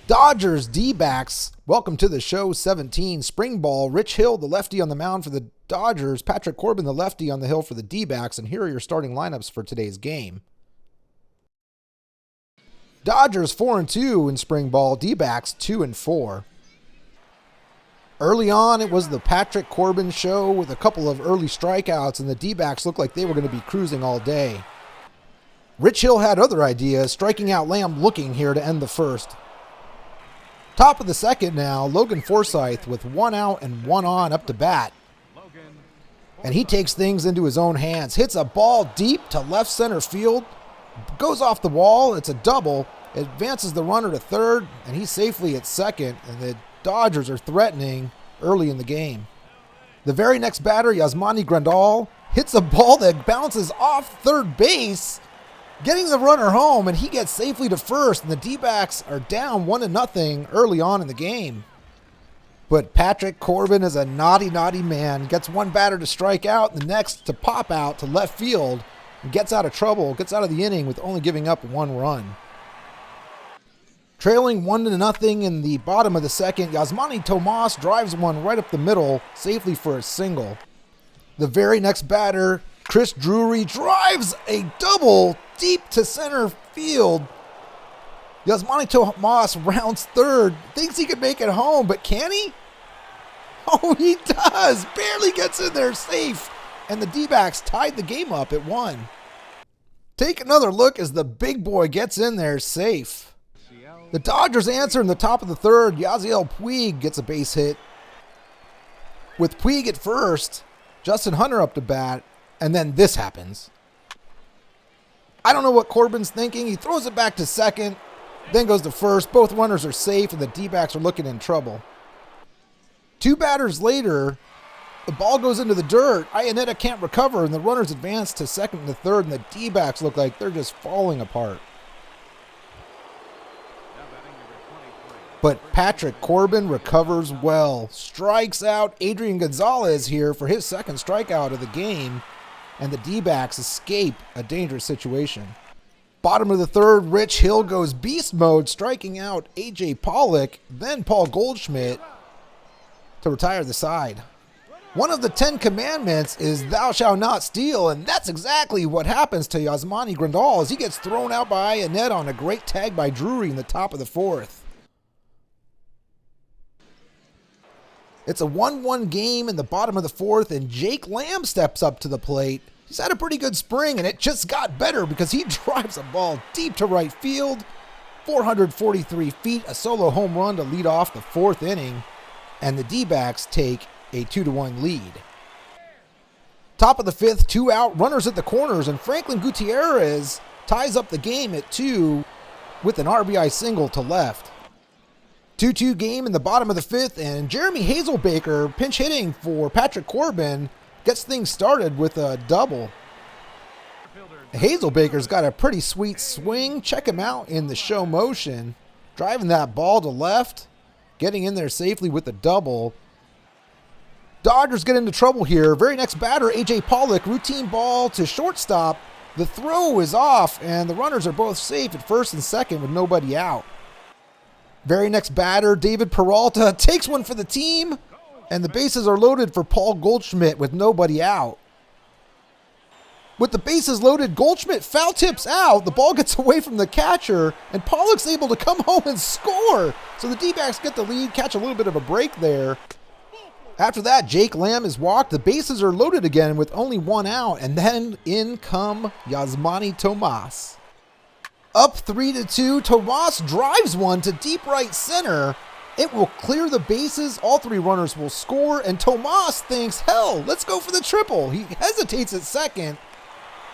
Dodgers D-backs, welcome to the show 17. Spring ball, Rich Hill, the lefty on the mound for the Dodgers, Patrick Corbin, the lefty on the hill for the D-backs, and here are your starting lineups for today's game. Dodgers 4-2 in spring ball, D-backs 2-4. Early on, it was the Patrick Corbin show with a couple of early strikeouts, and the D-backs looked like they were going to be cruising all day. Rich Hill had other ideas, striking out Lamb looking here to end the first. Top of the second now, Logan Forsythe with 1 out and 1 on up to bat. And he takes things into his own hands, hits a ball deep to left center field, goes off the wall, it's a double, advances the runner to third, and he's safely at second, and the Dodgers are threatening early in the game. The very next batter, Yasmani Grandal, hits a ball that bounces off third base, getting the runner home, and he gets safely to first, and the D-backs are down 1-0 early on in the game. But Patrick Corbin is a naughty man, gets one batter to strike out, and the next to pop out to left field, and gets out of trouble, gets out of the inning with only giving up 1 run. Trailing 1-0 in the bottom of the second, Yasmani Tomas drives one right up the middle, safely for a single. The very next batter, Chris Drury, drives a double deep to center field. Yasmani Tomas rounds third, thinks he could make it home, but can he? Oh, he does! Barely gets in there safe, and the D-backs tied the game up at 1. Take another look as the big boy gets in there safe. The Dodgers answer in the top of the third. Yasiel Puig gets a base hit. With Puig at first, Justin Hunter up to bat, and then this happens. I don't know what Corbin's thinking. He throws it back to second, then goes to first. Both runners are safe, and the D-backs are looking in trouble. 2 batters later, the ball goes into the dirt. Iannetta can't recover, and the runners advance to second and to third, and the D-backs look like they're just falling apart. But Patrick Corbin recovers well. Strikes out Adrian Gonzalez here for his second strikeout of the game, and the D-backs escape a dangerous situation. Bottom of the third, Rich Hill goes beast mode, striking out A.J. Pollock, then Paul Goldschmidt to retire the side. One of the 10 commandments is thou shalt not steal, and that's exactly what happens to Yasmani Grandal as he gets thrown out by Iannetta on a great tag by Drury in the top of the fourth. It's a 1-1 game in the bottom of the fourth, and Jake Lamb steps up to the plate. He's had a pretty good spring, and it just got better because he drives a ball deep to right field, 443 feet, a solo home run to lead off the fourth inning, and the D-backs take a 2-1 lead. Top of the fifth, 2 out, runners at the corners, and Franklin Gutierrez ties up the game at 2 with an RBI single to left. 2-2 game in the bottom of the fifth, and Jeremy Hazelbaker, pinch hitting for Patrick Corbin, gets things started with a double. Hazelbaker's got a pretty sweet swing. Check him out in the show motion. Driving that ball to left, getting in there safely with a double. Dodgers get into trouble here. Very next batter, A.J. Pollock, routine ball to shortstop. The throw is off, and the runners are both safe at first and second with nobody out. Very next batter, David Peralta, takes one for the team, and the bases are loaded for Paul Goldschmidt with nobody out. With the bases loaded, Goldschmidt foul tips out. The ball gets away from the catcher, and Pollock's able to come home and score. So the D-backs get the lead, catch a little bit of a break there. After that, Jake Lamb is walked. The bases are loaded again with only 1 out, and then in come Yasmani Tomas. Up 3-2, Tomas drives one to deep right center. It will clear the bases, all 3 runners will score, and Tomas thinks, hell, let's go for the triple. He hesitates at second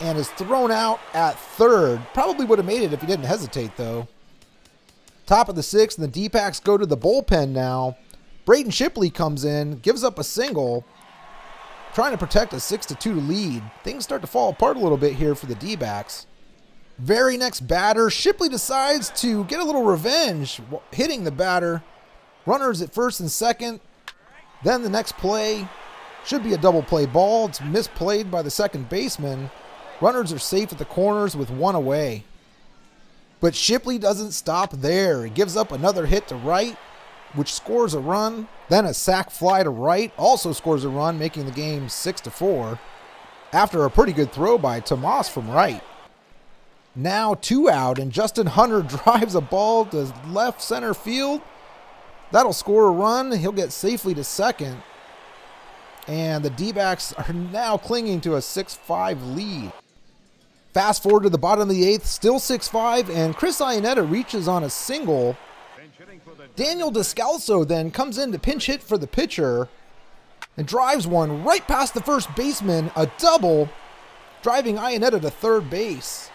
and is thrown out at third. Probably would have made it if he didn't hesitate, though. Top of the sixth, and the D-backs go to the bullpen now. Braden Shipley comes in, gives up a single, trying to protect a 6-2 lead. Things start to fall apart a little bit here for the D-backs. Very next batter, Shipley decides to get a little revenge, hitting the batter. Runners at first and second. Then the next play should be a double play ball. It's misplayed by the second baseman. Runners are safe at the corners with 1 away. But Shipley doesn't stop there. He gives up another hit to right, which scores a run. Then a sac fly to right, also scores a run, making the game 6-4. After a pretty good throw by Tomas from right. Now 2 out, and Justin Hunter drives a ball to left center field. That'll score a run. He'll get safely to second. And the D-backs are now clinging to a 6-5 lead. Fast forward to the bottom of the 8th, still 6-5, and Chris Iannetta reaches on a single. Daniel Descalso then comes in to pinch hit for the pitcher and drives one right past the first baseman, a double, driving Iannetta to third base.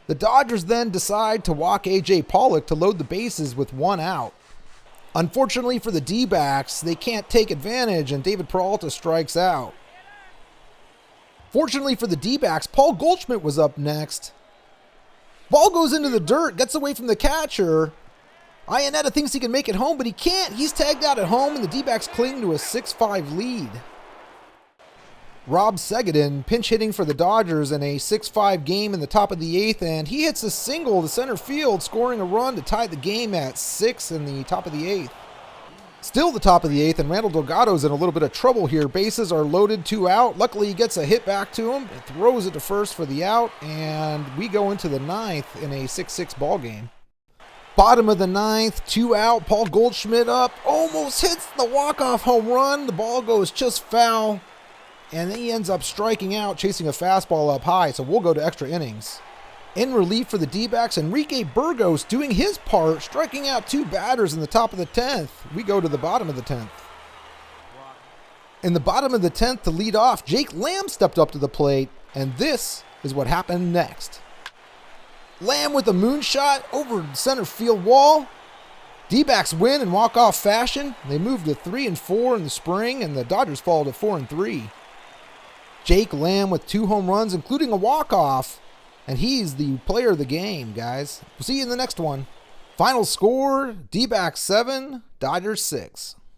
The Dodgers then decide to walk A.J. Pollock to load the bases with 1 out. Unfortunately for the D-backs, they can't take advantage, and David Peralta strikes out. Fortunately for the D-backs, Paul Goldschmidt was up next. Ball goes into the dirt, gets away from the catcher. Iannetta thinks he can make it home, but he can't. He's tagged out at home, and the D-backs cling to a 6-5 lead. Rob Segedin pinch hitting for the Dodgers in a 6-5 game in the top of the 8th, and he hits a single to center field, scoring a run to tie the game at 6 in the top of the 8th. Still the top of the 8th, and Randall Delgado's in a little bit of trouble here. Bases are loaded, 2 out. Luckily, he gets a hit back to him, throws it to first for the out, and we go into the 9th in a 6-6 ball game. Bottom of the 9th, 2 out. Paul Goldschmidt up, almost hits the walk-off home run. The ball goes just foul. And then he ends up striking out, chasing a fastball up high, so we'll go to extra innings. In relief for the D-backs, Enrique Burgos doing his part, striking out 2 batters in the top of the 10th. We go to the bottom of the 10th. In the bottom of the 10th to lead off, Jake Lamb stepped up to the plate, and this is what happened next. Lamb with a moonshot over the center field wall. D-backs win in walk-off fashion. They move to 3-4 in the spring, and the Dodgers fall to 4-3. Jake Lamb with 2 home runs, including a walk-off. And he's the player of the game, guys. We'll see you in the next one. Final score, D-backs 7, Dodgers 6.